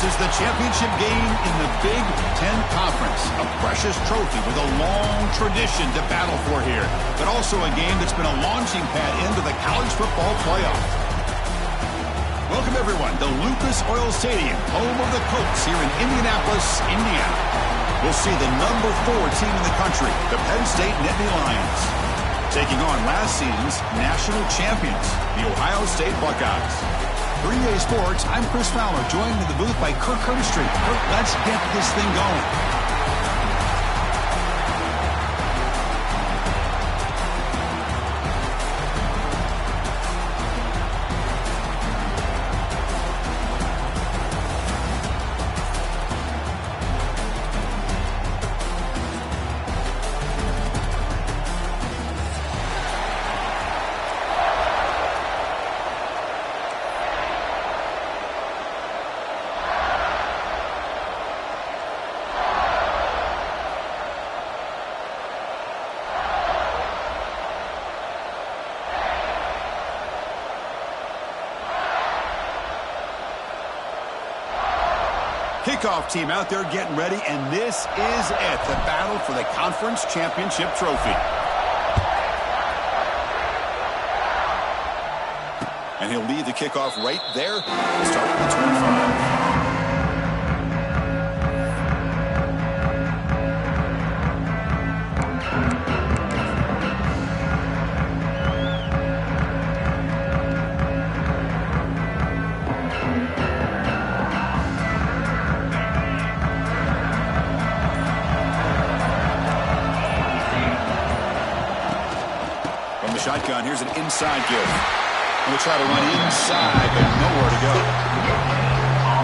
is the championship game in the Big Ten Conference. A precious trophy with a long tradition to battle for here, but also a game that's been a launching pad into the college football playoff. Welcome, everyone, to Lucas Oil Stadium, home of the Colts here in Indianapolis, Indiana. We'll see the number 4 team in the country, the Penn State Nittany Lions, taking on last season's national champions, the Ohio State Buckeyes. For EA Sports, I'm Chris Fowler, joined in the booth by Kirk Herbstreit. Kirk, let's get this thing going. Kickoff team out there getting ready, and this is it, the battle for the conference championship trophy. And he'll lead the kickoff right there, starting at the 25. Shotgun, here's an inside give. And we'll try to run inside, but nowhere to go.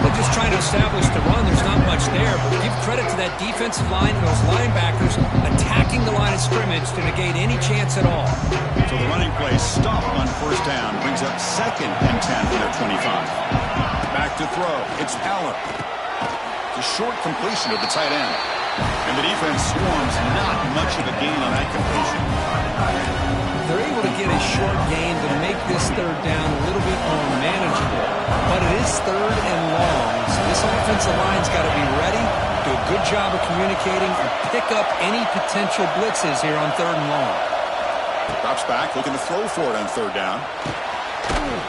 They're just trying to establish the run. There's not much there, but give credit to that defensive line and those linebackers attacking the line of scrimmage to negate any chance at all. So the running play stop on first down brings up 2nd and 10 from their 25. Back to throw. It's Aller. It's a short completion of the tight end. And the defense swarms not much of a gain on that completion. They're able to get a short gain to make this 3rd down a little bit more manageable. But it is 3rd and long, so this offensive line's got to be ready, do a good job of communicating, and pick up any potential blitzes here on 3rd and long. Drops back, looking to throw for it on 3rd down.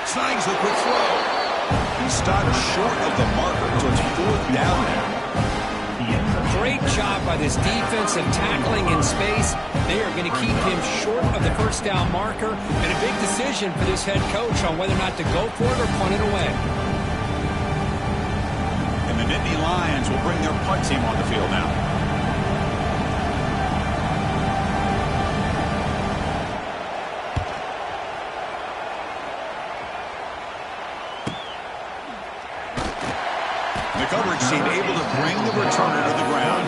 Snags a quick throw. He stopped short of the marker, so it's 4th down now. Great job by this defensive tackling in space. They are going to keep him short of the first down marker, and a big decision for this head coach on whether or not to go for it or punt it away. And the Nittany Lions will bring their punt team on the field now. The coverage team able to bring the returner to the ground.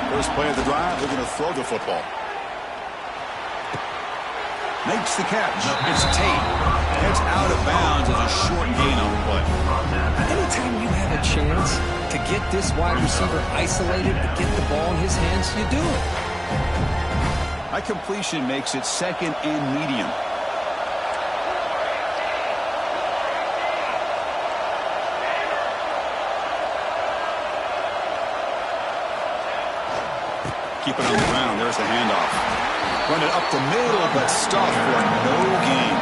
First play of the drive, they're going to throw the football. Makes the catch. It's Tate. Heads out of bounds as a short gain on the play. Anytime you have a chance to get this wide receiver isolated, to get the ball in his hands, you do it. High completion makes it 2nd and medium. Keep it on the ground. There's the handoff. Run it up the middle, but stuffed for no gain.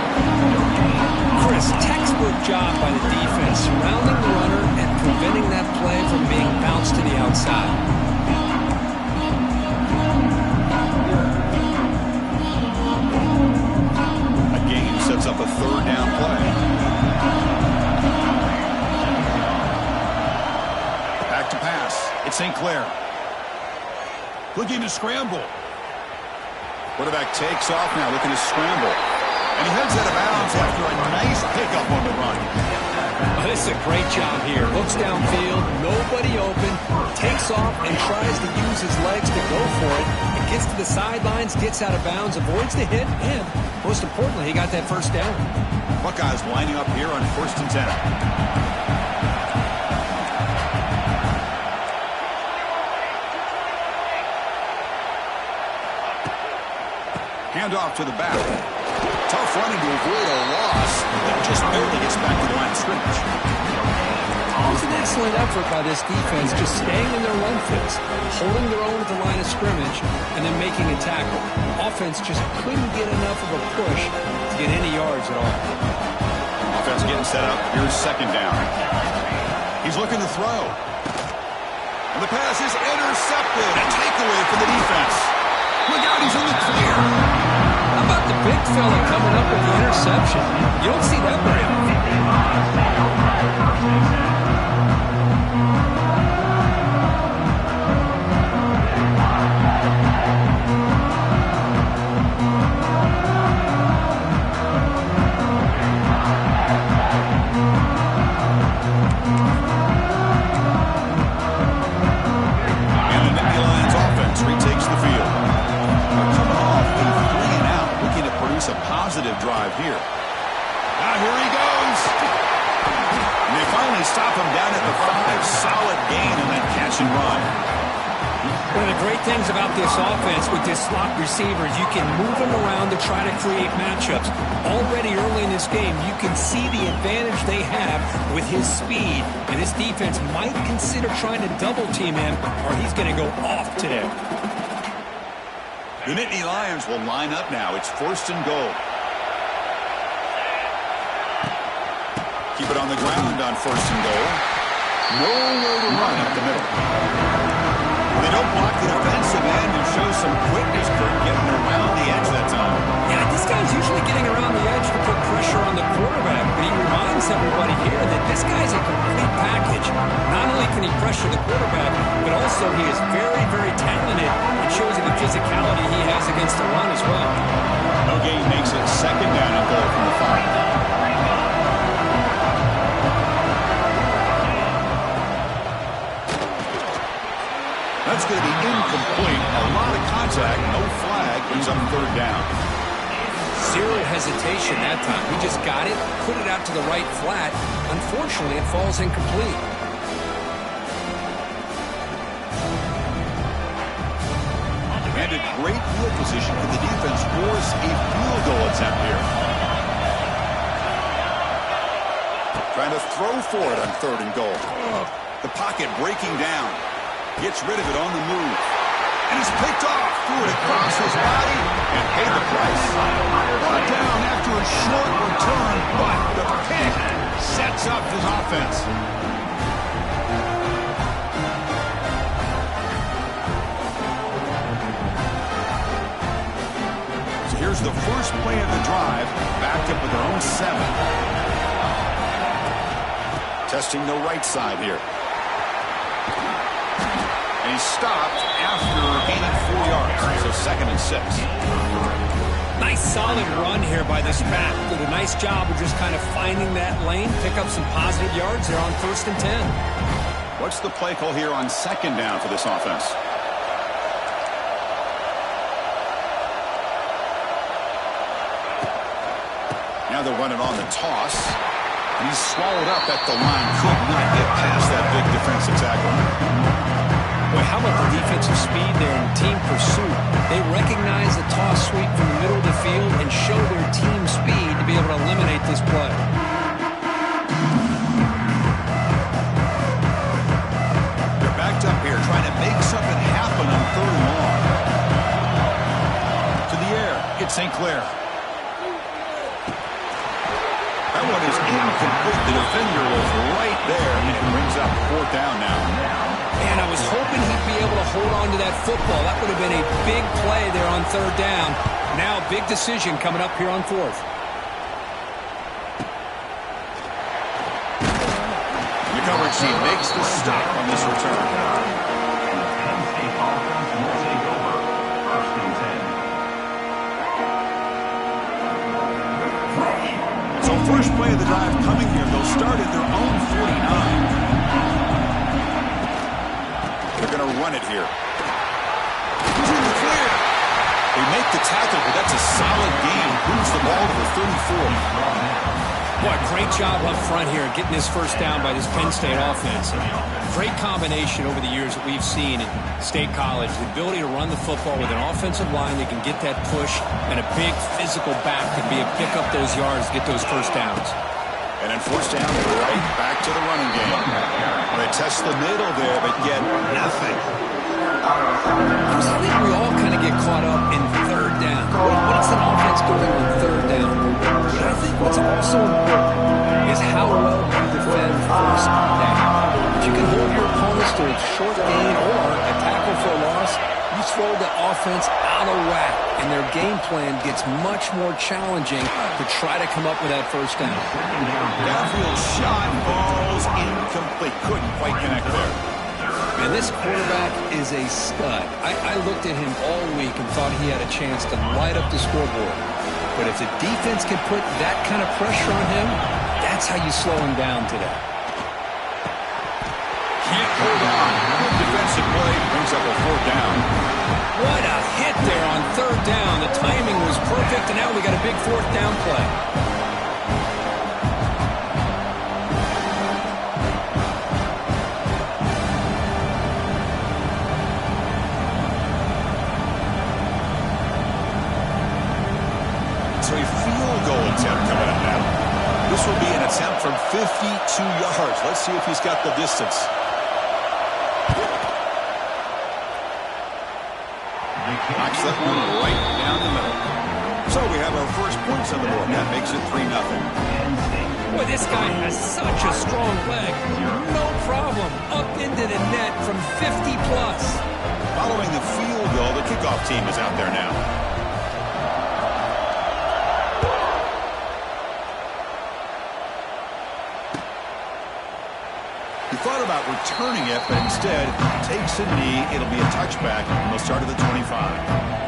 Chris, textbook job by the defense, surrounding the runner and preventing that play from being bounced to the outside. A gain sets up a 3rd down play. Back to pass. It's St. Clair. Looking to scramble. Quarterback takes off now, looking to scramble. And he heads out of bounds after a nice pickup on the run. Well, This is a great job here. Looks downfield, nobody open, takes off and tries to use his legs to go for it. It gets to the sidelines, gets out of bounds, avoids the hit, and most importantly, he got that first down. Buckeyes lining up here on 1st and 10. Handoff to the back. Tough running to avoid a loss. That just barely gets back to the line of scrimmage. It was an excellent effort by this defense, just staying in their run fits, holding their own at the line of scrimmage, and then making a tackle. Offense just couldn't get enough of a push to get any yards at all. Offense getting set up. Here's 2nd down. He's looking to throw. And the pass is intercepted. A takeaway for the defense. Look out, he's in the clear. How about the big fella coming up with the interception? You don't see that very often. Retakes the field. They're coming off a 3-and-out, looking to produce a positive drive here. Now here he goes. And they finally stop him down at the 5. Solid gain on that catch and run. One of the great things about this offense with this slot receiver is you can move him around to try to create matchups. Already early in this game, you can see the advantage they have with his speed, and this defense might consider trying to double team him, or he's going to go off today. The Nittany Lions will line up now. It's 1st and goal. Keep it on the ground on 1st and goal. Nowhere to run up the middle. They don't block the defensive end and show some quickness, Kurt, getting around the edge that time. Yeah, this guy's usually getting around the edge to put pressure on the quarterback, but he reminds everybody here that this guy's a complete package. Not only can he pressure the quarterback, but also he is very, very talented and shows you the physicality he has against the run as well. No gain makes it 2nd down and goal from the 5. That's going to be incomplete. A lot of contact, no flag, brings up 3rd down. Zero hesitation that time. He just got it, put it out to the right flat. Unfortunately, it falls incomplete. And a great field position for the defense force a field goal attempt here. Trying to throw for it on 3rd and goal. The pocket breaking down. Gets rid of it on the move. And it's picked off. Threw it across his body and paid the price. Brought down after a short return, but the pick sets up his offense. So here's the first play of the drive, backed up with their own 7. Testing the right side here. And he's stopped after gaining 4 yards. So 2nd and 6. Nice solid run here by this back. Did a nice job of just kind of finding that lane, pick up some positive yards. They're on 1st and 10. What's the play call here on 2nd down for this offense? Now they're running on the toss. And he's swallowed up at the line. Could not get past that big defensive tackle. Boy, how about the defensive speed there and team pursuit? They recognize the toss sweep from the middle of the field and show their team speed to be able to eliminate this play. They're backed up here trying to make something happen on 3rd and long. To the air. It's St. Clair. That one is incomplete. The defender was right there, and it brings up 4th down now. And I was hoping he'd be able to hold on to that football. That would have been a big play there on 3rd down. Now, big decision coming up here on 4th. The coverage team makes the stop on this return. So first play of the drive coming here. They'll start at their own run it here. He's in the clear. They make the tackle, but that's a solid gain. Moves the ball to the 34. Boy, great job up front here getting this first down by this Penn State offense. Great combination over the years that we've seen in State College. The ability to run the football with an offensive line that can get that push and a big physical back to be able to pick up those yards, get those first downs. And then first down, right back to the running game. They test the middle there, but get nothing. I think we all kind of get caught up in third down. What is an offense doing on third down? But I think what's also important is how well you defend first down. If you can hold your opponents to a short gain or a tackle for a loss, you throw the offense out of whack, and their game plan gets much more challenging to try to come up with that first down. Downfield shot falls incomplete. Couldn't quite connect there. And this quarterback is a stud. I looked at him all week and thought he had a chance to light up the scoreboard. But if the defense can put that kind of pressure on him, that's how you slow him down today. Can't hold on. Good defensive play brings up a fourth down. What a hit there on third down. The timing was perfect, and now we got a big fourth down play. So a field goal attempt coming up now. This will be an attempt from 52 yards. Let's see if he's got the distance. Knocks that one right down the middle. So we have our first points on the board. That makes it 3-0. Boy, this guy has such a strong leg. No problem. Up into the net from 50+. Following the field goal, the kickoff team is out there now. He thought about returning it, but instead takes a knee. It'll be a touchback. They'll start at the 25.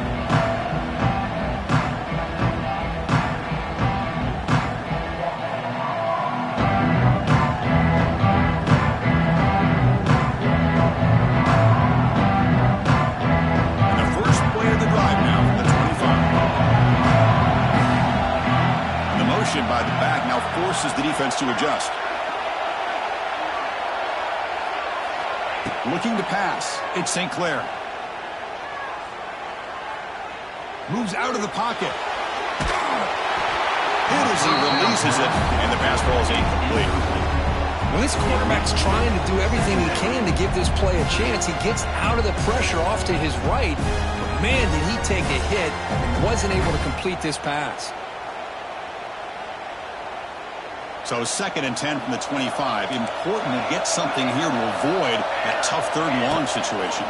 By the back now forces the defense to adjust. Looking to pass. It's St. Clair. Moves out of the pocket. Hit as he releases it, and the pass ball is incomplete. When this quarterback's trying to do everything he can to give this play a chance, he gets out of the pressure off to his right. But man, did he take a hit and wasn't able to complete this pass. So 2nd and 10 from the 25. Important to get something here to avoid that tough third and long situation.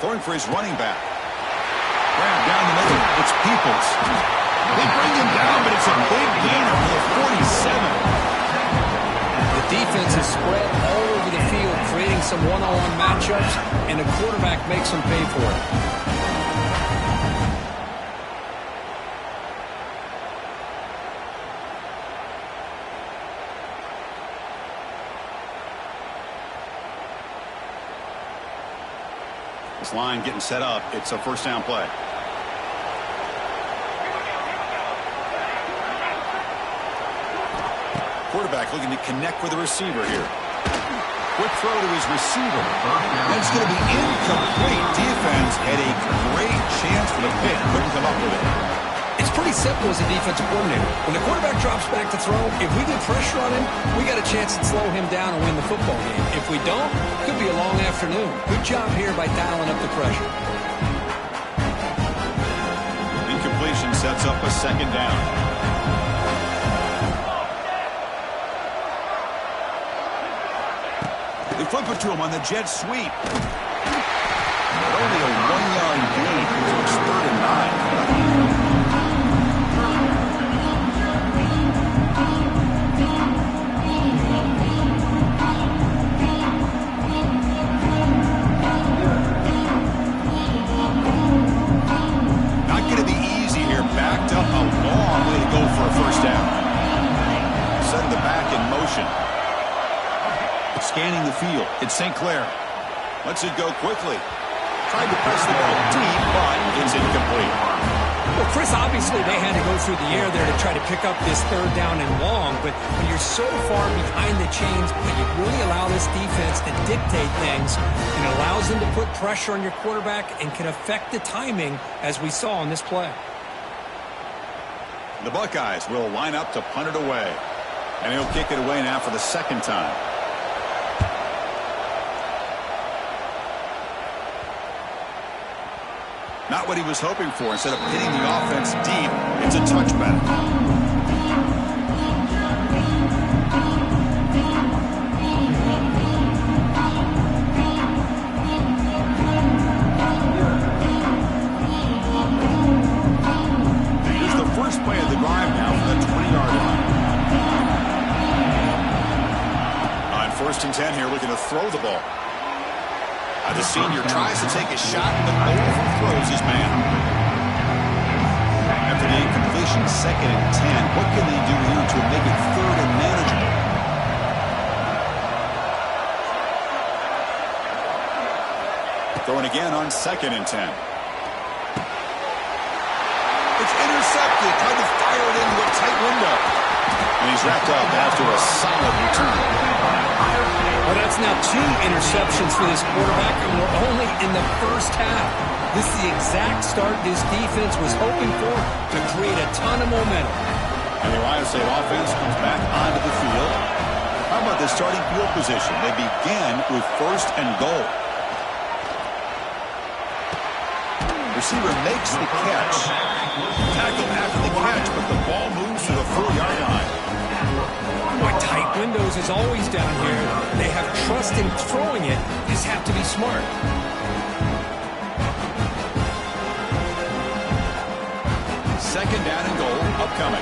Throwing for his running back. Grab down the middle. It's Peoples. They bring him down, but it's a big gainer for the 47. The defense is spread all over the field, creating some one-on-one matchups, and the quarterback makes them pay for it. This line getting set up. It's a first down play. Quarterback looking to connect with the receiver here. Quick throw to his receiver. That's going to be incomplete. Defense had a great chance for the pick. Couldn't come up with it. It's pretty simple as a defensive coordinator. When the quarterback drops back to throw, if we get pressure on him, we got a chance to slow him down and win the football game. If we don't, it could be a long afternoon. Good job here by dialing up the pressure. Incompletion sets up a second down. They flip it to him on the jet sweep. But only a 1-yard gain, so it's 3rd and 9. Backed up a long way to go for a first down. Send the back in motion. Scanning the field. It's St. Clair. Lets it go quickly. Tried to press the ball deep, but it's incomplete. Well, Chris, obviously they had to go through the air there to try to pick up this third down and long, but when you're so far behind the chains, you really allow this defense to dictate things, and it allows them to put pressure on your quarterback and can affect the timing, as we saw on this play. The Buckeyes will line up to punt it away, and he'll kick it away now for the second time. Not what he was hoping for. Instead of hitting the offense deep, it's a touchback. Here's the first play of the drive now from the 20-yard line. On 1st and 10 here, looking to throw the ball. The senior tries to take a shot, but overthrows his man. After the incompletion, 2nd and 10. What can they do here to make it 3rd and manageable? Throwing again on 2nd and 10. It's intercepted. Tried to fire it into a tight window. And he's wrapped up after a solid return. Well, that's now 2 interceptions for this quarterback, and we're only in the first half. This is the exact start this defense was hoping for to create a ton of momentum. And the Ohio State offense comes back onto the field. How about the starting field position? They begin with 1st and goal. Receiver makes the catch. Tackle after the catch, but the ball moves to the 4-yard line. Boy, tight windows is always down here. They have trust in throwing it. Just have to be smart. Second down and goal upcoming.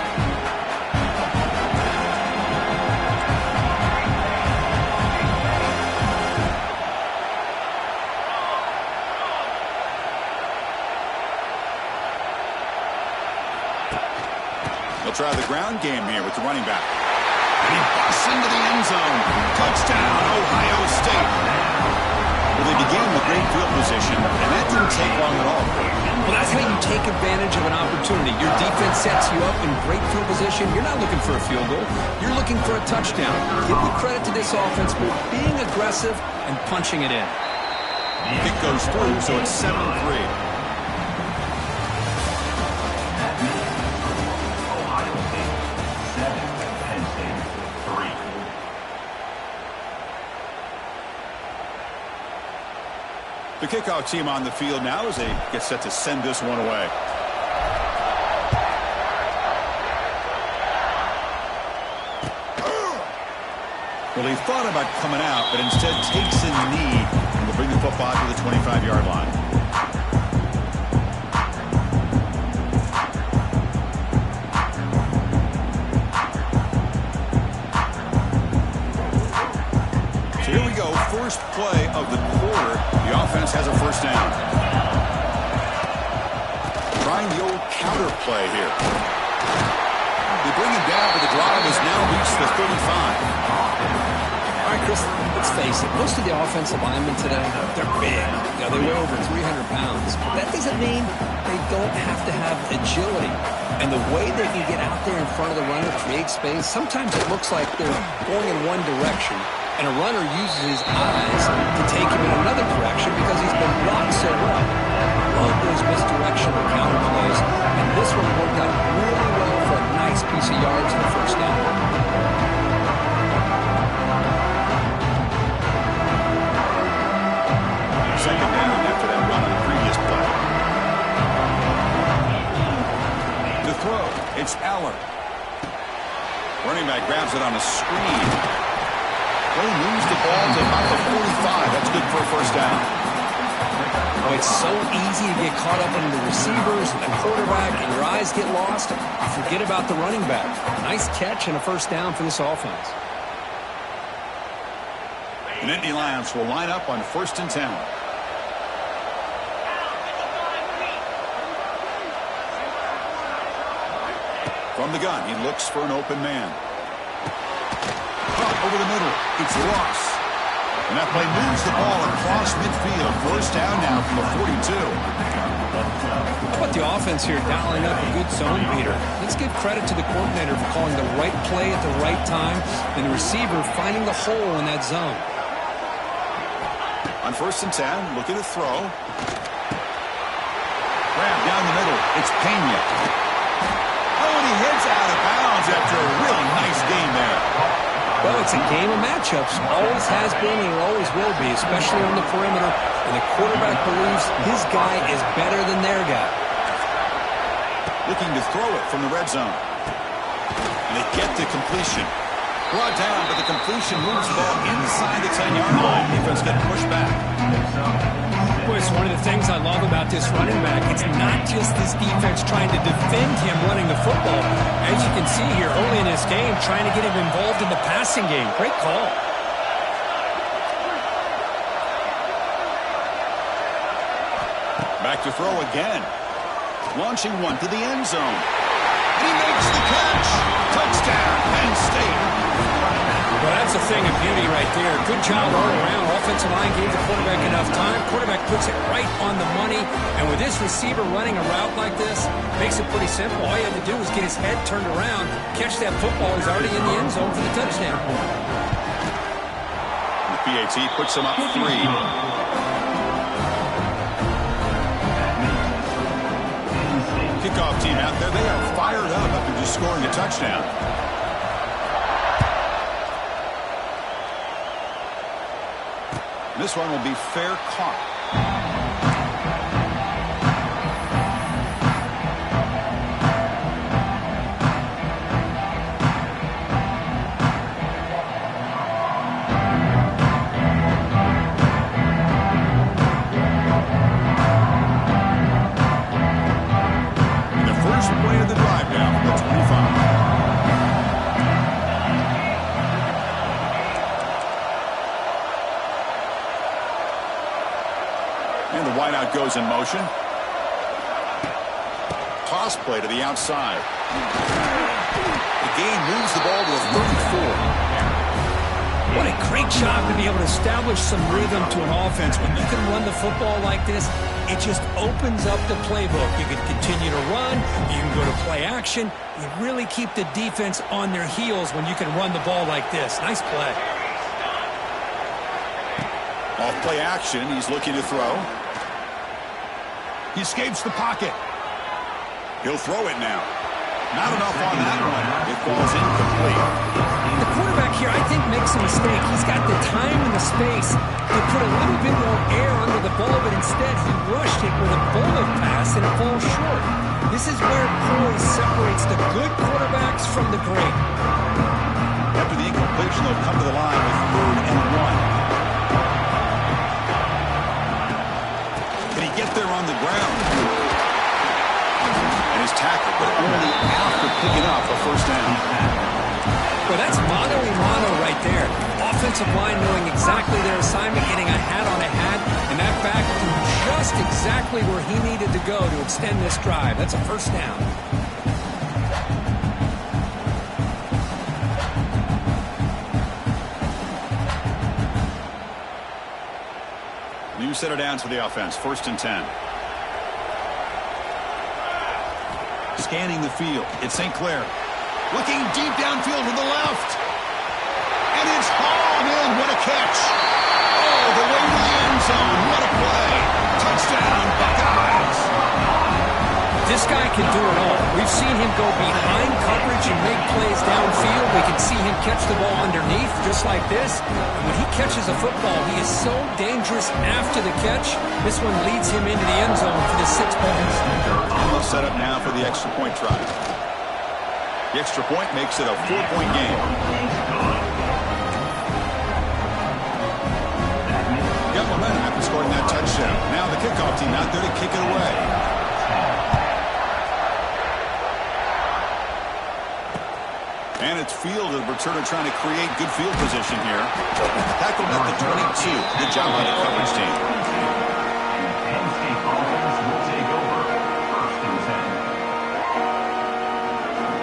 They'll try the ground game here with the running back. And he busts into the end zone. Touchdown, Ohio State. Well, they began with great field position, and that didn't take long at all. Well, that's how you take advantage of an opportunity. Your defense sets you up in great field position. You're not looking for a field goal. You're looking for a touchdown. Give the credit to this offense for being aggressive and punching it in. Kick goes through, so it's 7-3. The kickoff team on the field now as they get set to send this one away. Well, he thought about coming out, but instead takes a knee and will bring the football to the 25-yard line. So here we go, first play of the quarter. The offense has a first down. Trying the old counter play here. They bring him down, but the drive has now reached the 35. All right, Chris, let's face it. Most of the offensive linemen today, they're big. You know, they weigh over 300 pounds. But that doesn't mean they don't have to have agility. And the way they can get out there in front of the runner, create space, sometimes it looks like they're going in one direction, and a runner uses his eyes to take him in another direction because he's been blocked so well. Love those misdirection counter plays, and this one worked out really well for a nice piece of yards in the first down. Second down after that run on the previous play. The throw, it's Aller. Running back grabs it on a screen. Well, he moves the ball to about the 45. That's good for a first down. Oh, it's so easy to get caught up in the receivers and the quarterback, and your eyes get lost. You forget about the running back. Nice catch and a first down for this offense. And Indy Lions will line up on 1st and 10. From the gun, he looks for an open man. Up over the middle, it's Ross. And that play moves the ball across midfield. First down now from the 42. How about the offense here dialing up a good zone beater? Let's give credit to the coordinator for calling the right play at the right time and the receiver finding the hole in that zone. On 1st and 10, looking to throw. Grab down the middle. It's Pena. Oh, and he hits out of bounds after a really nice game there. Well, it's a game of matchups. Always has been and it always will be, especially on the perimeter. And the quarterback believes his guy is better than their guy. Looking to throw it from the red zone. And they get to completion. Brought down, but the completion moves the ball inside the 10-yard line. Defense getting pushed back. Boy, it's one of the things I love about this running back. It's not just this defense trying to defend him running the football. As you can see here early in this game, trying to get him involved in the passing game. Great call. Back to throw again. Launching one to the end zone. And he makes the catch. Touchdown, Penn State. Well, that's a thing of beauty right there. Good job all around. Offensive line gave the quarterback enough time. Quarterback puts it right on the money. And with this receiver running a route like this, makes it pretty simple. All you have to do is get his head turned around, catch that football. He's already in the end zone for the touchdown. The PAT puts him up 3. Kickoff team out there. They are fired up after just scoring a touchdown. This one will be fair caught. And the first play of the drive now from the 25. And the wideout goes in motion. Toss play to the outside. The gain moves the ball to the 34. What a great job to be able to establish some rhythm to an offense. When you can run the football like this, it just opens up the playbook. You can continue to run. You can go to play action. You really keep the defense on their heels when you can run the ball like this. Nice play. Off play action. He's looking to throw. He escapes the pocket. He'll throw it now. Not enough on that one. It falls incomplete. The quarterback here, I think, makes a mistake. He's got the time and the space to put a little bit more air under the ball, but instead he rushed it with a bullet pass and it falls short. This is where poise separates the good quarterbacks from the great. After the incompletion, they'll come to the line with 3rd and 1. Get there on the ground. And his tackle, but only after picking up a first down. Well, that's mano-a-mano right there. Offensive line knowing exactly their assignment, getting a hat on a hat, and that back just exactly where he needed to go to extend this drive. That's a first down. New set of downs for the offense. 1st and 10. Scanning the field. It's St. Clair. Looking deep downfield to the left. And it's hauled in. What a catch. Oh, the way to the end zone. What a play. Touchdown, Buckeyes. This guy can do it all. We've seen him go behind coverage and make plays downfield. We can see him catch the ball underneath just like this. And when he catches a football, he is so dangerous after the catch. This one leads him into the end zone for the 6 points. And they'll set up now for the extra point try. The extra point makes it a 4-point game. Got momentum after scoring that touchdown. Now the kickoff team out there to kick it away. And it's fielded. Returner trying to create good field position here. Tackled at the 22. Good job by the coverage team.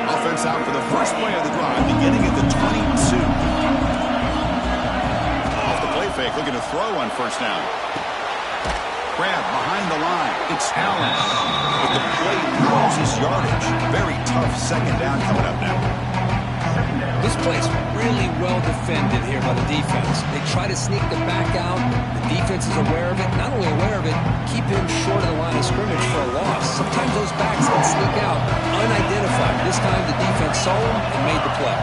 Offense out for the first play of the drive, beginning at the 22. Off the play fake, looking on first down. Grab behind the line. It's Allen. But the play loses yardage. Very tough second down coming up now. This play's really well defended here by the defense. They try to sneak the back out. The defense is aware of it. Not only aware of it, keep him short of the line of scrimmage for a loss. Sometimes those backs can sneak out unidentified. This time the defense saw him and made the play.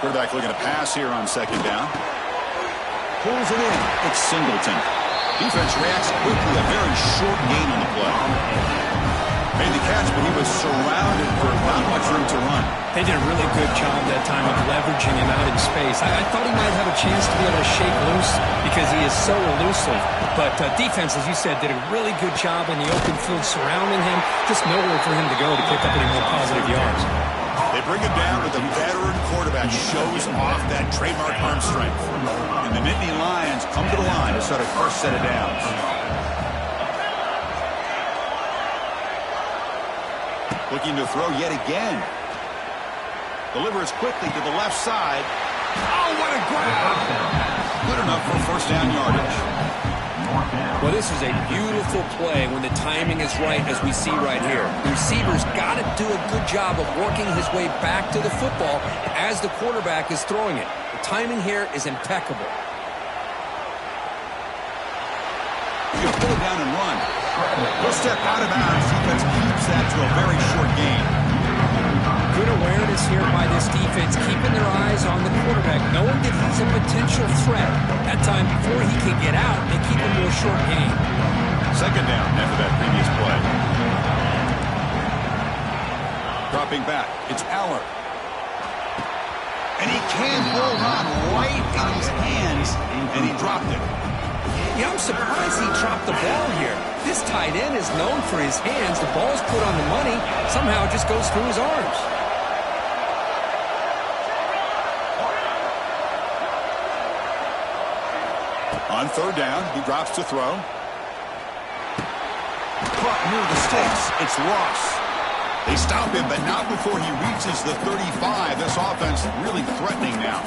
Quarterback looking to pass here on second down. Pulls it in. It's Singleton. Defense reacts quickly. A very short gain on the play. Made the catch, but he was surrounded for not much room to run. They did a really good job that time of leveraging him out in space. I thought he might have a chance to be able to shake loose because he is so elusive. But defense, as you said, did a really good job in the open field surrounding him. Just nowhere for him to go to pick up any more positive yards. They bring him down with a veteran quarterback. Shows off that trademark arm strength. And the Nittany Lions come to the line to start a first set of downs. Looking to throw yet again. Delivers quickly to the left side. Oh, what a grab! Good enough for first down yardage. Well, this is a beautiful play when the timing is right, as we see right here. The receiver's got to do a good job of working his way back to the football as the quarterback is throwing it. The timing here is impeccable. You can pull it down and run. He'll step out of bounds. Defense keeps that to a very short gain. Good awareness here by this defense, keeping their eyes on the quarterback, knowing that he's a potential threat. That time, before he can get out, they keep him to a short gain. Second down after that previous play. Dropping back, it's Aller. And he can't hold on right in his hands, and he dropped it. Yeah, I'm surprised he dropped the ball here. This tight end is known for his hands. The ball's put on the money. Somehow it just goes through his arms. On third down, he drops to throw. Caught near the sticks. It's Ross. They stop him, but not before he reaches the 35. This offense really threatening now.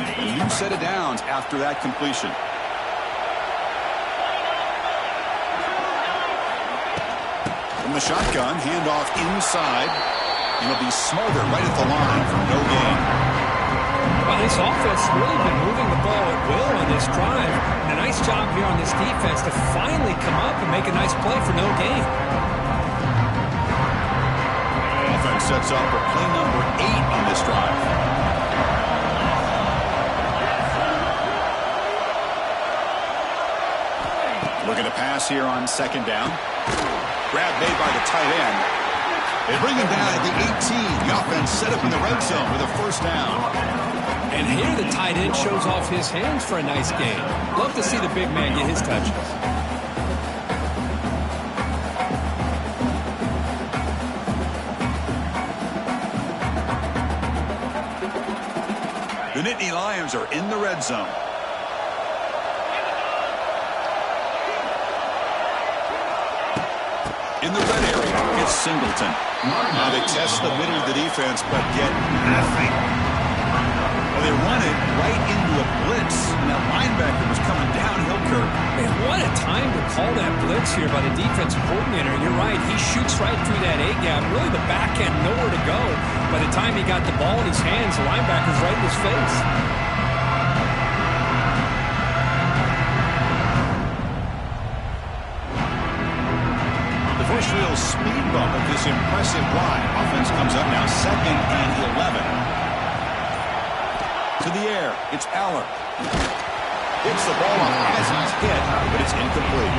A new set of downs after that completion. From the shotgun, handoff inside. It'll be smothered right at the line for no gain. Well, this offense has really been moving the ball at will on this drive. And a nice job here on this defense to finally come up and make a nice play for no gain. Offense sets up for play number 8 on this drive. Looking to pass here on second down. Grab made by the tight end. They bring him down at the 18. The offense set up in the red zone with a first down. And here the tight end shows off his hands for a nice gain. Love to see the big man get his touches. The Nittany Lions are in the red zone. In the red area, it's Singleton. Now they test the middle of the defense, but get nothing. Well, they run it right into a blitz, and that linebacker was coming downhill curve. Man, what a time to call that blitz here by the defensive coordinator. You're right, he shoots right through that A-gap. Really, the back end, nowhere to go. By the time he got the ball in his hands, the linebacker's right in his face. First real speed bump of this impressive drive. Offense comes up now 2nd and 11. To the air, it's Aller. Hits the ball off as he's hit, but it's incomplete.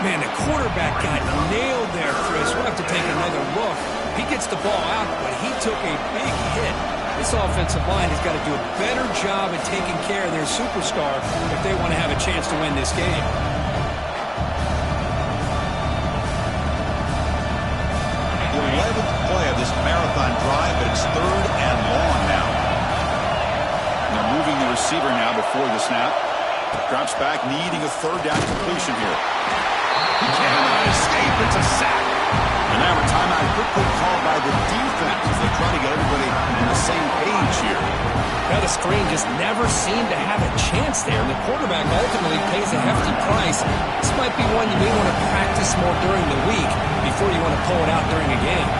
Man, the quarterback got nailed there, Chris. We'll have to take another look. He gets the ball out, but he took a big hit. This offensive line has got to do a better job at taking care of their superstar if they want to have a chance to win this game. The 11th play of this marathon drive, but it's 3rd and long now. And they're moving the receiver now before the snap. Drops back, needing a third down completion here. He cannot escape. It's a sack. And now a timeout quickly called by the defense as they try to get everybody on the same page here. Now the screen just never seemed to have a chance there. And the quarterback ultimately pays a hefty price. This might be one you may want to practice more during the week before you want to pull it out during a game.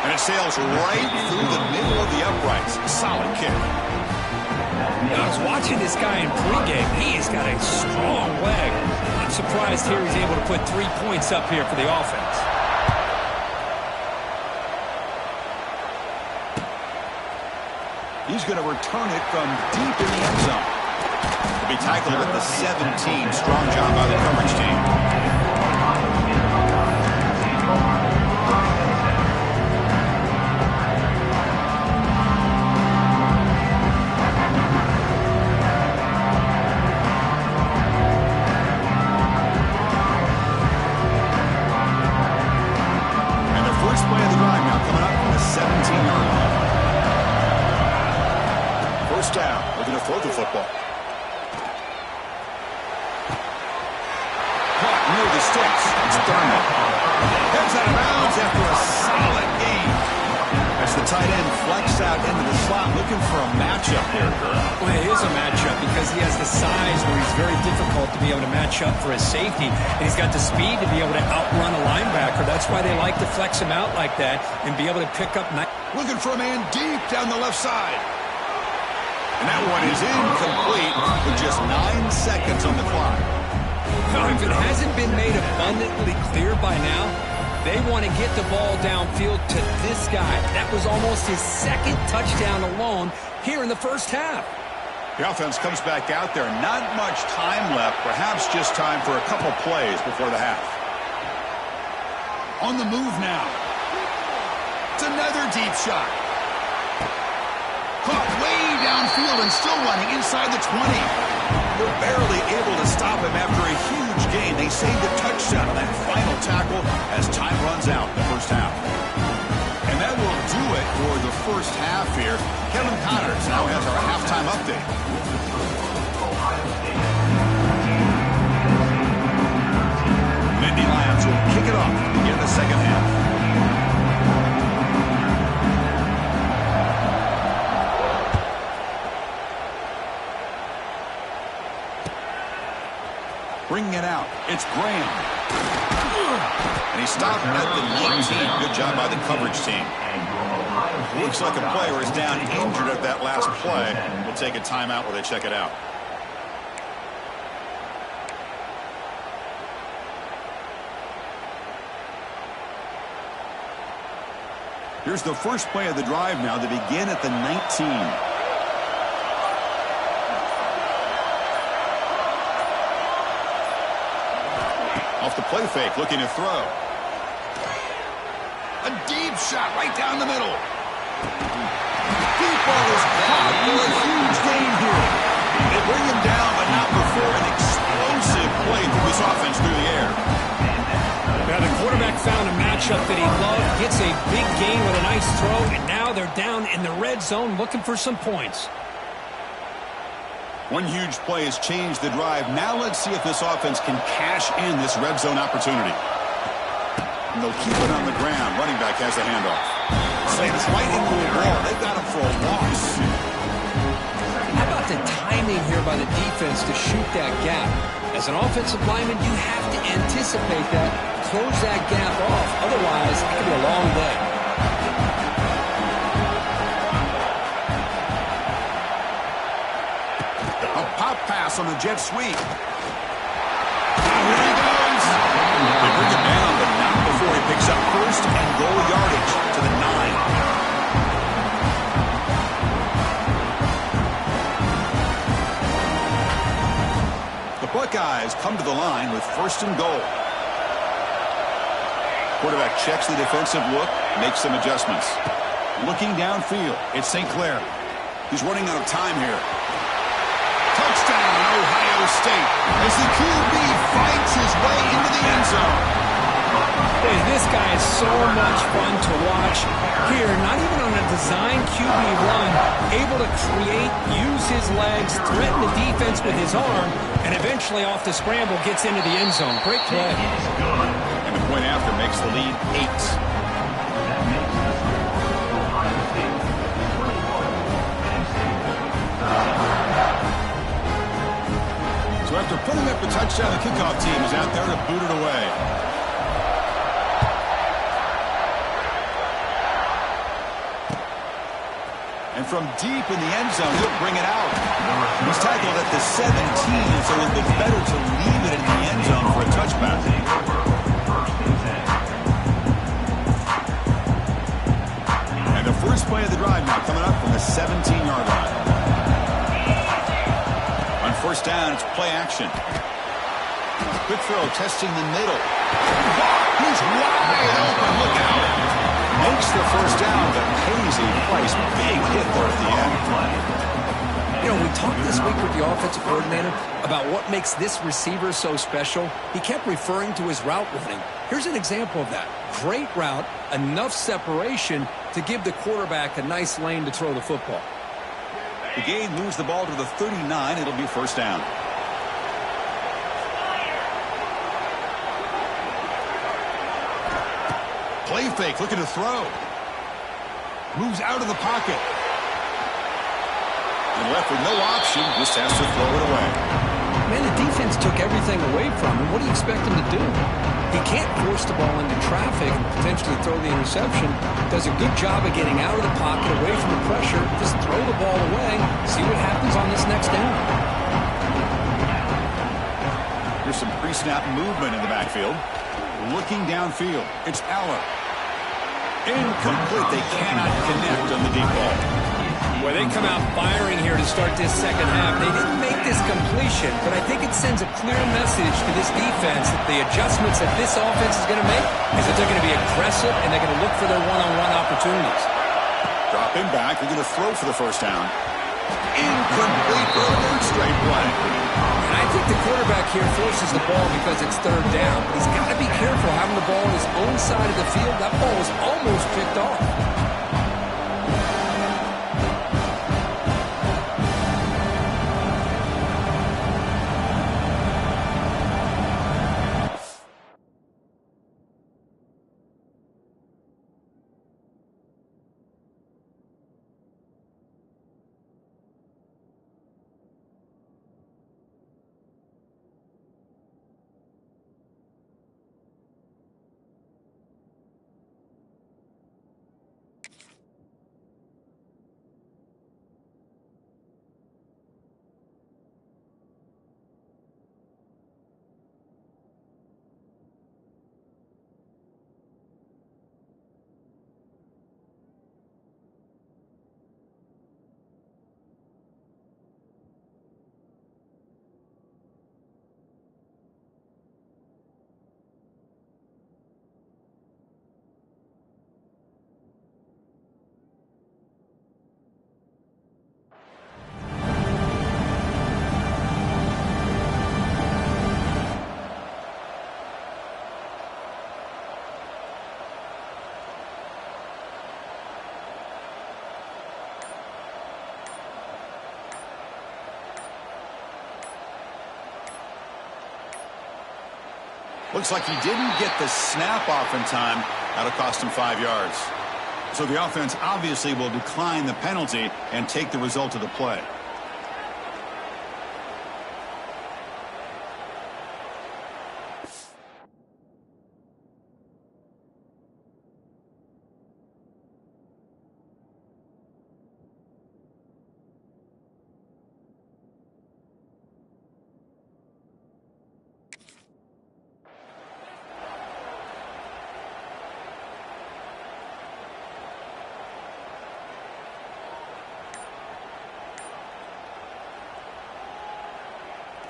And it sails right through the middle of the uprights. Solid kick. I was watching this guy in pregame. He has got a strong leg. I'm surprised here he's able to put 3 points up here for the offense. He's going to return it from deep in the end zone. He'll be tackled at the 17. Strong job by the coverage team. And the first play of the drive now coming up from the 17-yard line. First down, looking to throw the football. Caught near the sticks. It's Thurman. Heads out of bounds after a solid gain. As the tight end flex out into the slot, looking for a matchup there, Kurt. Well, it is a matchup because he has the size where he's very difficult to be able to match up for his safety. And he's got the speed to be able to outrun a linebacker. That's why they like to flex him out like that and be able to pick up. Looking for a man deep down the left side. And that one is incomplete with just 9 seconds on the clock. Now, if it hasn't been made abundantly clear by now, they want to get the ball downfield to this guy. That was almost his second touchdown alone here in the first half. The offense comes back out there. Not much time left. Perhaps just time for a couple plays before the half. On the move now. It's another deep shot. Caught way downfield and still running inside the 20. They're barely able to stop him after a huge gain. They saved a touchdown on that final tackle as time runs out in the first half. And that will do it for the first half here. Kevin Connors now has our halftime update. Nittany Lions will kick it off to begin the second half. Bringing it out. It's Graham. And he stopped at the 19. Good job by the coverage team. Looks like a player is down injured at that last play. We'll take a timeout while they check it out. Here's the first play of the drive now. They begin at the 19. Off the play fake, looking to throw. A deep shot right down the middle. Deep ball is caught for a huge gain here. They bring him down, but not before an explosive play through this offense through the air. Now the quarterback found a matchup that he loved, gets a big gain with a nice throw, and now they're down in the red zone looking for some points. One huge play has changed the drive. Now let's see if this offense can cash in this red zone opportunity. And they'll keep it on the ground. Running back has the handoff. Slams right into a wall. They've got him for a loss. How about the timing here by the defense to shoot that gap? As an offensive lineman, you have to anticipate that, close that gap off. Otherwise, it could be a long day. Pop pass on the jet sweep. Here he goes. They bring him down, but not before he picks up first and goal yardage to the 9. The Buckeyes come to the line with first and goal. Quarterback checks the defensive look, makes some adjustments. Looking downfield, it's St. Clair. He's running out of time here. Touchdown, Ohio State, as the QB fights his way into the end zone. Boy, this guy is so much fun to watch. Here, not even on a design QB run, able to create, use his legs, threaten the defense with his arm, and eventually off the scramble gets into the end zone. Great play. And the point after makes the lead 8. So after putting up a touchdown, the kickoff team is out there to boot it away. And from deep in the end zone, he'll bring it out. He's tackled at the 17, so it would be better to leave it in the end zone for a touchback. And the first play of the drive now coming up from the 17-yard line. On first down, it's play action. Quick throw, testing the middle. He's wide open. Look out. Makes the first down, but pays a price. Big hit there at the end. You know, we talked this week with the offensive coordinator about what makes this receiver so special. He kept referring to his route running. Here's an example of that. Great route, enough separation to give the quarterback a nice lane to throw the football. The Gain moves the ball to the 39. It'll be first down. Play fake, looking to throw. Moves out of the pocket. And left with no option, just has to throw it away. Man, the defense took everything away from him. What do you expect him to do? He can't force the ball into traffic and potentially throw the interception. Does a good job of getting out of the pocket, away from the pressure. Just throw the ball away. See what happens on this next down. There's some pre-snap movement in the backfield. Looking downfield, it's Aller. Incomplete. They cannot connect on the deep ball. Well, they come out firing here to start this second half. They didn't make this completion, but I think it sends a clear message to this defense that the adjustments that this offense is going to make is that they're going to be aggressive and they're going to look for their one-on-one opportunities. Dropping back, they're going to throw for the first down. Incomplete for a third straight play. And I think the quarterback here forces the ball because it's third down. But he's got to be careful having the ball on his own side of the field. That ball was almost picked off. Looks like he didn't get the snap off in time. That'll cost him 5 yards. So the offense obviously will decline the penalty and take the result of the play.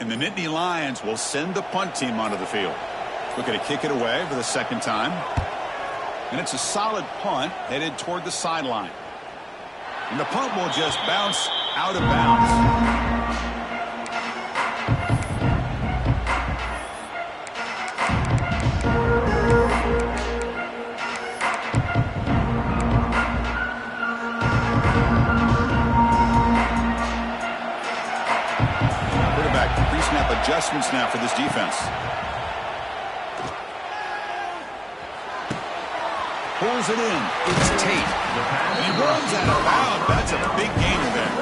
And the Nittany Lions will send the punt team onto the field. Looking to kick it away for the second time. And it's a solid punt headed toward the sideline. And the punt will just bounce out of bounds. pre-snap adjustments now for this defense. Pulls it in. It's Tate. He runs out of bounds. That's a big gainer there.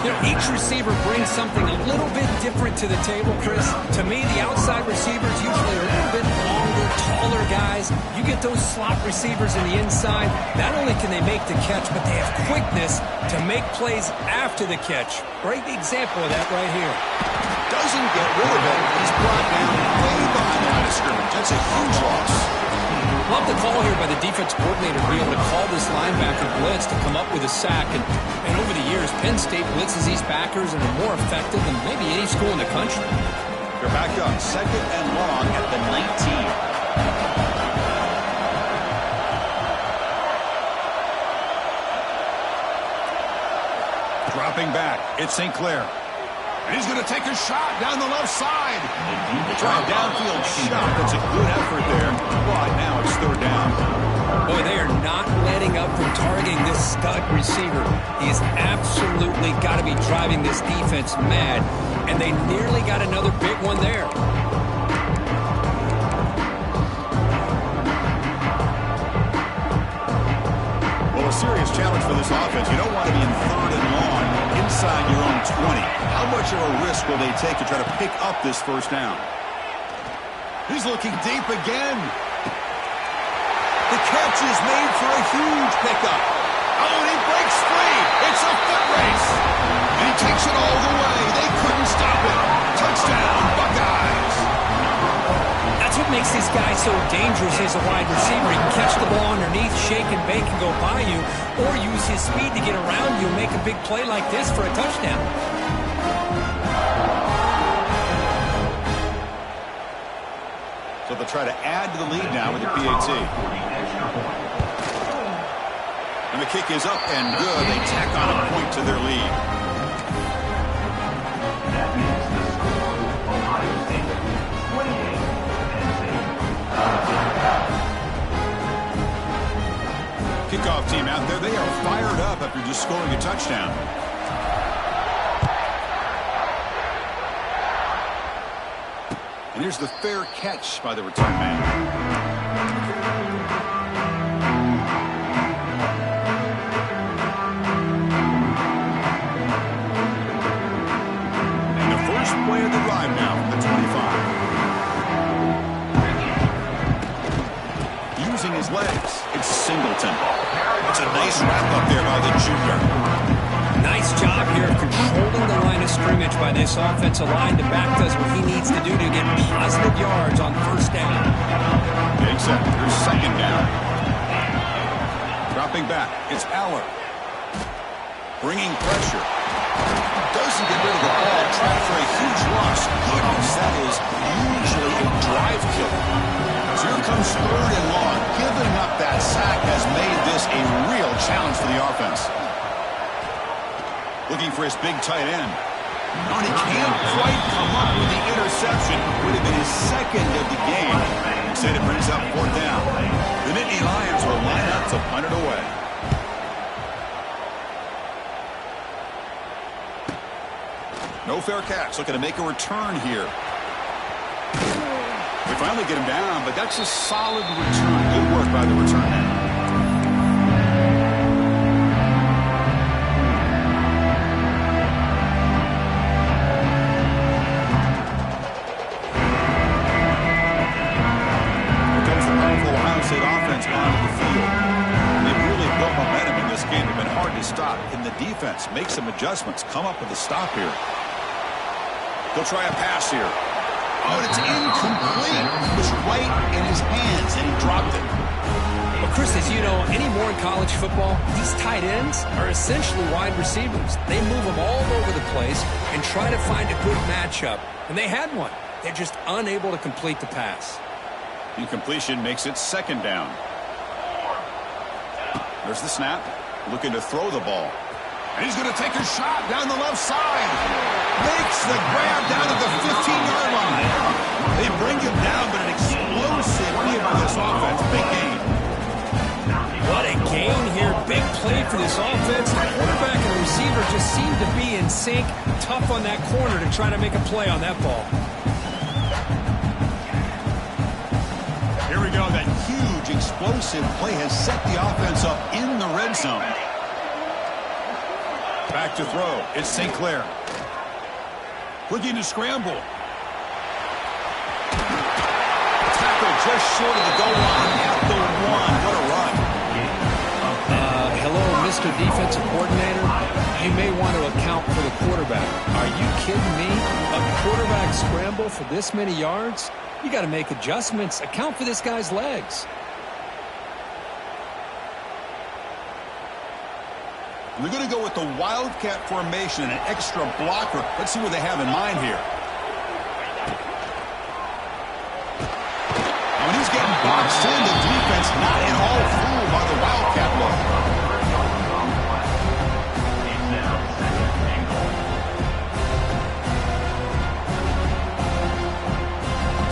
You know, each receiver brings something a little bit different to the table, Chris. To me, the outside receivers usually are a little bit longer, taller guys. You get those slot receivers in the inside, not only can they make the catch, but they have quickness to make plays after the catch. Great example of that right here. Doesn't get rid of it. He's brought down way behind the line of scrimmage. That's a huge loss. Love the call here by the defense coordinator to be able to call this linebacker blitz to come up with a sack. And over the years, Penn State blitzes these backers and are more effective than maybe any school in the country. They're back up, 2nd and long at the 19. Dropping back, it's St. Clair. And he's going to take a shot down the left side. Try a downfield shot. That's a good effort there. But now it's 3rd down. Boy, they are not letting up from targeting this stud receiver. He has absolutely got to be driving this defense mad. And they nearly got another big one there. Well, a serious challenge for this offense. You don't want to be in 3rd and long inside your own 20. How much of a risk will they take to try to pick up this 1st down? He's looking deep again. The catch is made for a huge pickup. Oh, and he breaks free. It's a foot race. And he takes it all the way. They couldn't stop it. Touchdown, Buckeyes. That's what makes this guy so dangerous as a wide receiver. He can catch the ball underneath, shake and bake and go by you, or use his speed to get around you and make a big play like this for a touchdown. So they'll try to add to the lead now with the PAT. And the kick is up and good. They tack on a point to their lead. That means the score, Ohio State 28, Penn State. Kickoff team out there. They are fired up after just scoring a touchdown. And here's the fair catch by the return man. And the first play of the drive now from the 25. Using his legs, it's Singleton. It's a nice wrap-up there by the junior. Nice job here of controlling the line of scrimmage by this offensive line. The back does what he needs to do to get positive yards on 1st down. Big set. Here's 2nd down. Dropping back. It's Aller. Bringing pressure. Doesn't get rid of the ball. Trying for a huge loss. Goodness, that is usually a drive killer. So here comes 3rd and long. Giving up that sack has made this a real challenge for the offense. Looking for his big tight end. And he can't quite come up with the interception. Would have been his 2nd of the game. Instead, it brings up 4th down. The Nittany Lions will line up to punt it away. No fair catch. Looking to make a return here. We finally get him down, but that's a solid return. Good work by the return man. Stop. Can the defense make some adjustments? Come up with a stop here. They'll try a pass here. Oh, and it's incomplete. It was right in his hands, and he dropped it. Well, Chris, as you know, anymore in college football, these tight ends are essentially wide receivers. They move them all over the place and try to find a good matchup. And they had one. They're just unable to complete the pass. Incompletion makes it 2nd down. There's the snap. Looking to throw the ball. And he's going to take a shot down the left side. Makes the grab down at the 15-yard line. They bring him down, but an explosive play by this offense. Big game. What a gain here. Big play for this offense. The quarterback and the receiver just seem to be in sync. Tough on that corner to try to make a play on that ball. Here we go. That huge explosive play has set the offense up in the red zone. Back to throw. It's St. Clair. Looking to scramble. Tackle just short of the goal line at the 1. What a run. Hello, Mr. Defensive Coordinator. You may want to account for the quarterback. Are you kidding me? A quarterback scramble for this many yards? You got to make adjustments. Account for this guy's legs. They're going to go with the Wildcat formation and an extra blocker. Let's see what they have in mind here. When he's getting boxed in, the defense not at all fooled by the Wildcat look.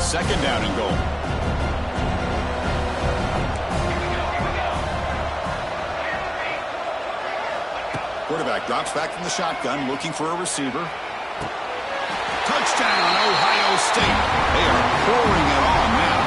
Second down and goal. Quarterback drops back from the shotgun, looking for a receiver. Touchdown, Ohio State. They are pouring it on now.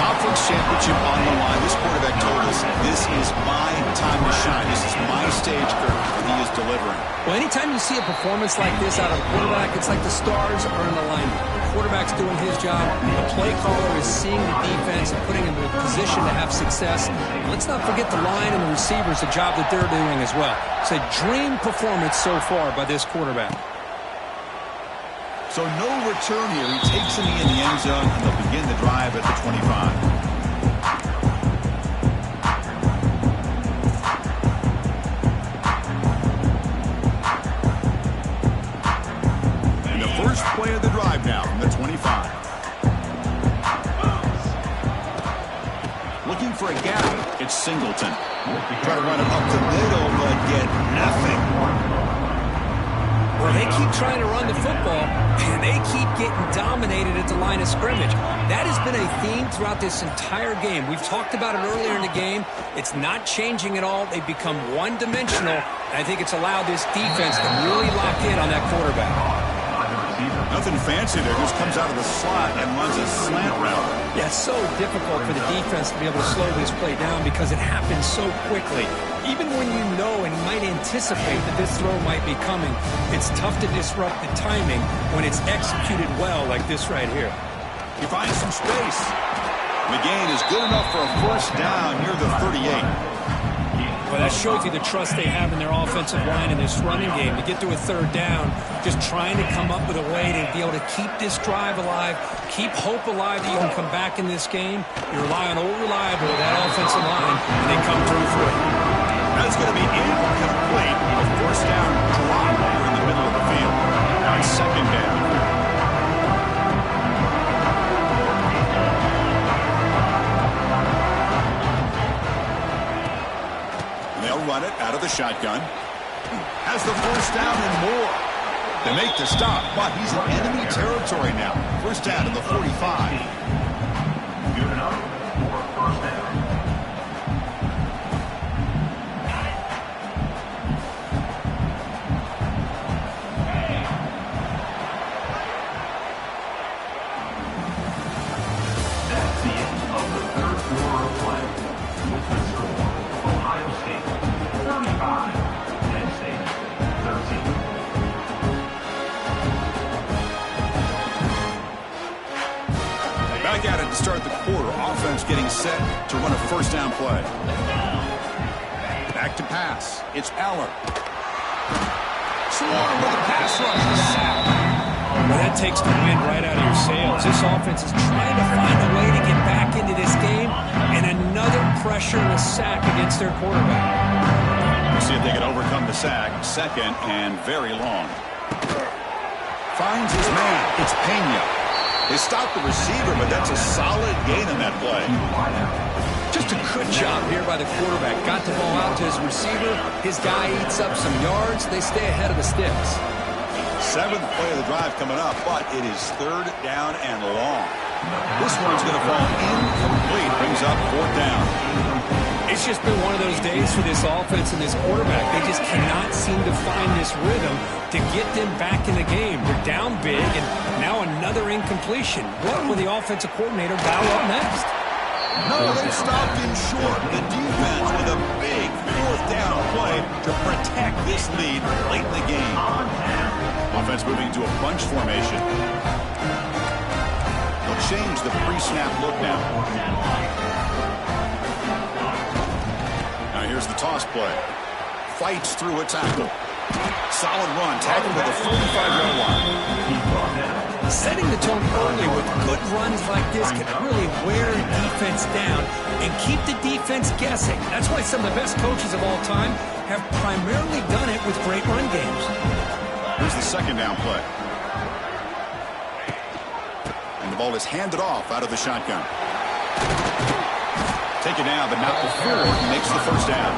Conference championship on the line. This quarterback told us, this is my time to shine. This is my stage curtain, and he is delivering. Well, anytime you see a performance like this out of a quarterback, it's like the stars are in alignment. The quarterback's doing his job. The play caller is seeing the defense and putting him in a position to have success. And let's not forget the line and the receivers, the job that they're doing as well. It's a dream performance so far by this quarterback. So no return here. He takes him in the end zone, and they'll begin the drive at the 25. First play of the drive now from the 25. Looking for a gap. It's Singleton. Try to run it up the middle, but get nothing. Well, they keep trying to run the football, and they keep getting dominated at the line of scrimmage. That has been a theme throughout this entire game. We've talked about it earlier in the game. It's not changing at all. They've become one-dimensional, and I think it's allowed this defense to really lock in on that quarterback. Nothing fancy there. Just comes out of the slot and runs a slant route. Yeah, it's so difficult for the defense to be able to slow this play down because it happens so quickly. Even when you know and might anticipate that this throw might be coming, it's tough to disrupt the timing when it's executed well like this right here. He finds some space. The gain is good enough for a first down near the 38. Well, that shows you the trust they have in their offensive line in this running game. To get to a third down, just trying to come up with a way to be able to keep this drive alive, keep hope alive that you can come back in this game. You rely on old reliable, that offensive line, and they come through for it. That's going to be incomplete. A first down drop here in the middle of the field. Now it's second down. Run it out of the shotgun. Has the first down and more. They make the stop, but he's in enemy territory now. First down to the 45. Good enough for first down. That's the end of the third quarter of play. With the score, Ohio State 35, Penn State 13. Back at it to start the quarter. Offense getting set to run a first down play. Back to pass. It's Aller. Swarm with a pass rush. Sack. Well, that takes the wind right out of your sails. This offense is trying to find a way to get back into this game, and another pressure and a sack against their quarterback. We'll see if they can overcome the sack. Second and very long. Finds his man. It's Pena. They stopped the receiver, but that's a solid gain on that play. Just a good job here by the quarterback. Got the ball out to his receiver. His guy eats up some yards. They stay ahead of the sticks. Seventh play of the drive coming up, but it is third down and long. This one's going to fall incomplete. Brings up fourth down. It's just been one of those days for this offense and this quarterback. They just cannot seem to find this rhythm to get them back in the game. They're down big, and now another incompletion. What will the offensive coordinator dial up next? No, they stopped him short. The defense with a big fourth down play to protect this lead late in the game. Offense moving to a bunch formation. They'll change the pre-snap look now. Now here's the toss play. Fights through a tackle. Solid run, tackled to the 45-yard line. Setting the tone early with good runs like this can really wear a defense down and keep the defense guessing. That's why some of the best coaches of all time have primarily done it with great run games. Here's the second down play. And the ball is handed off out of the shotgun. Take it down, but not before he makes the first down.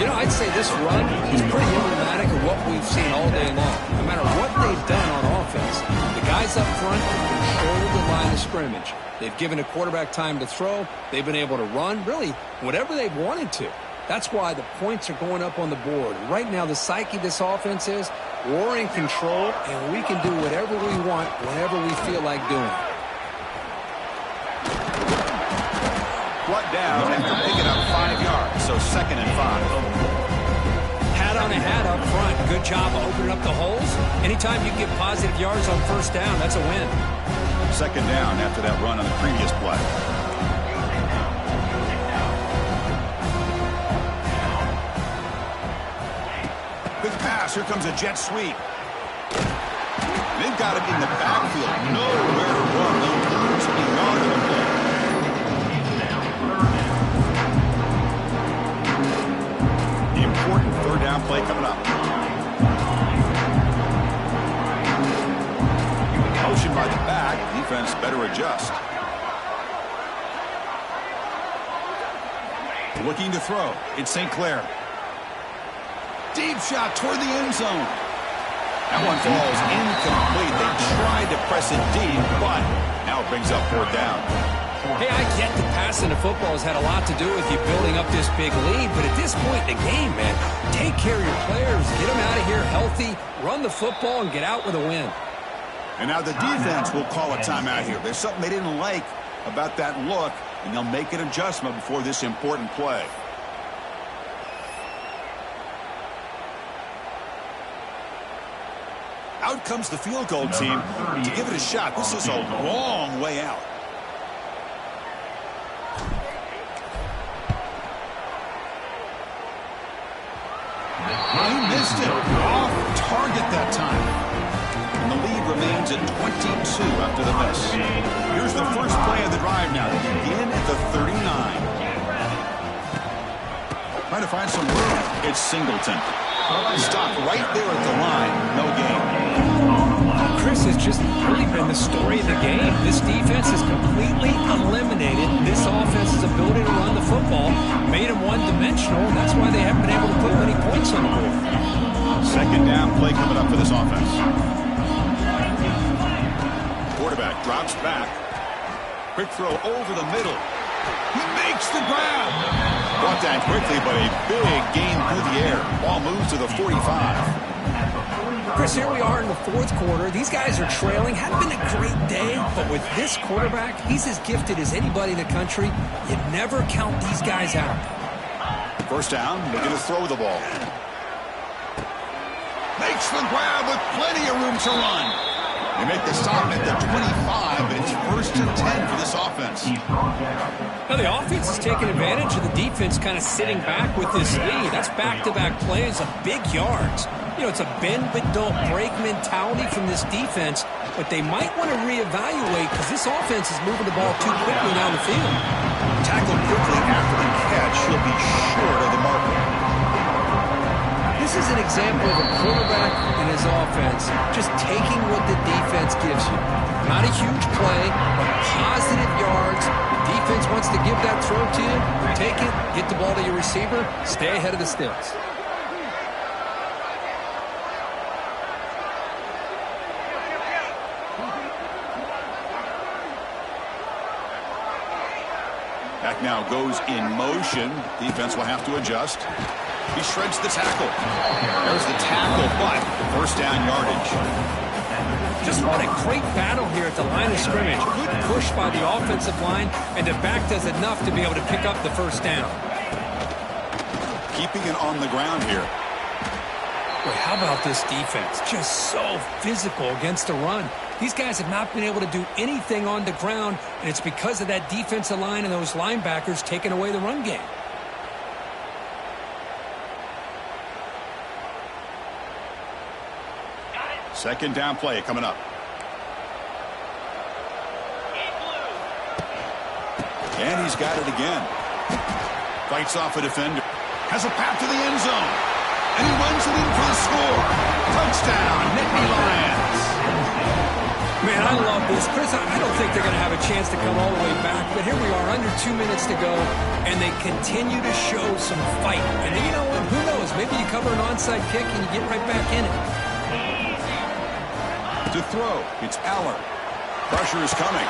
You know, I'd say this run is pretty emblematic of what we've seen all day long. No matter what they've done on offense, the guys up front control the line of scrimmage. They've given a quarterback time to throw. They've been able to run, really, whatever they've wanted to. That's why the points are going up on the board. Right now, the psyche of this offense is we're in control, and we can do whatever we want whenever we feel like doing it. Brought down after picking up 5 yards, so 2nd and 5. Hat on a hat up front. Good job opening up the holes. Anytime you get positive yards on first down, that's a win. 2nd down after that run on the previous play. Quick pass. Here comes a jet sweep. They've got it in the backfield. Nowhere to run. They'll lose a yard of the play. The important third down play coming up. Motion by the back. Defense better adjust. Looking to throw. It's St. Clair. Deep shot toward the end zone. That one falls incomplete. They tried to press it deep, but now it brings up 4th down. Hey, I get that passing the football has had a lot to do with you building up this big lead, but at this point in the game, man, take care of your players, get them out of here healthy, run the football, and get out with a win. And now the defense will call a timeout here. There's something they didn't like about that look, and they'll make an adjustment before this important play. Out comes the field goal team to give it a shot. This is a long way out. He missed it. Off target that time. And the lead remains at 22 after the miss. Here's the first play of the drive now. They begin at the 39. Trying to find some room. It's Singleton. Stopped right there at the line. No gain. Chris has just really been the story of the game. This defense has completely eliminated this offense's ability to run the football, made them one-dimensional, and that's why they haven't been able to put many points on the board. 2nd down play coming up for this offense. Quarterback drops back. Quick throw over the middle. He makes the grab. Brought down quickly, but a big gain through the air. Ball moves to the 45. Chris, here we are in the 4th quarter. These guys are trailing. Hadn't been a great day, but with this quarterback, he's as gifted as anybody in the country. You never count these guys out. First down, looking to throw the ball. Makes the grab with plenty of room to run. They make the stop at the 25, but it's 1st and 10 for this offense. Now, the offense is taking advantage of the defense kind of sitting back with this lead. That's back-to-back plays of big yards. You know, it's a bend-but-don't-break mentality from this defense, but they might want to reevaluate because this offense is moving the ball too quickly down the field. Tackled quickly after the catch. He'll be short of the marker. This is an example of a quarterback and his offense just taking what the defense gives you. Not a huge play, but positive yards. The defense wants to give that throw to you. Take it, get the ball to your receiver, stay ahead of the sticks. Back now goes in motion. Defense will have to adjust. He shreds the tackle. There's the tackle, but first down yardage. Just what a great battle here at the line of scrimmage. Good push by the offensive line, and the back does enough to be able to pick up the first down. Keeping it on the ground here. Boy, how about this defense? Just so physical against the run. These guys have not been able to do anything on the ground, and it's because of that defensive line and those linebackers taking away the run game. Second down play coming up. And he's got it again. Fights off a defender. Has a path to the end zone. And he runs it in for the score. Touchdown, Nittany Lions. Man, I love this. Chris, I don't think they're going to have a chance to come all the way back. But here we are, under 2 minutes to go, and they continue to show some fight. And you know what? Who knows? Maybe you cover an onside kick and you get right back in it. To throw, it's Aller. Pressure is coming.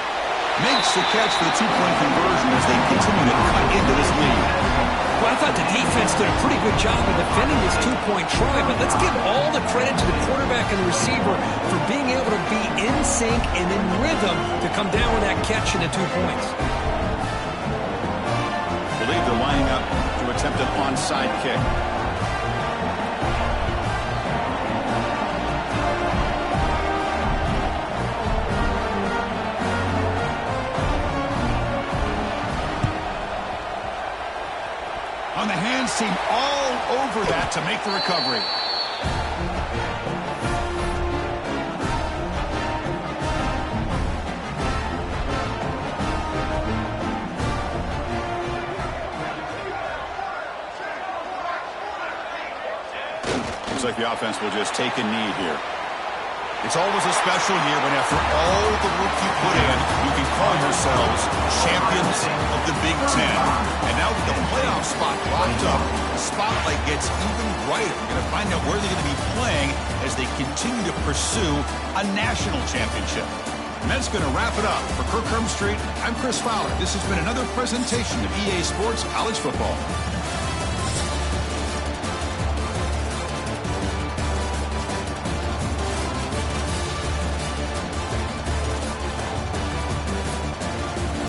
Makes the catch for the two-point conversion as they continue to cut into this lead. Well, I thought the defense did a pretty good job of defending this two-point try, but let's give all the credit to the quarterback and the receiver for being able to be in sync and in rhythm to come down with that catch and the 2 points. I believe they're lining up to attempt an onside kick. On the hands team all over that to make the recovery. Looks like the offense will just take a knee here. It's always a special year when after all the work you put in, you can call yourselves champions of the Big Ten. And now with the playoff spot locked up, the spotlight gets even brighter. You're going to find out where they're going to be playing as they continue to pursue a national championship. And that's going to wrap it up. For Kirk Herbstreit, I'm Chris Fowler. This has been another presentation of EA Sports College Football.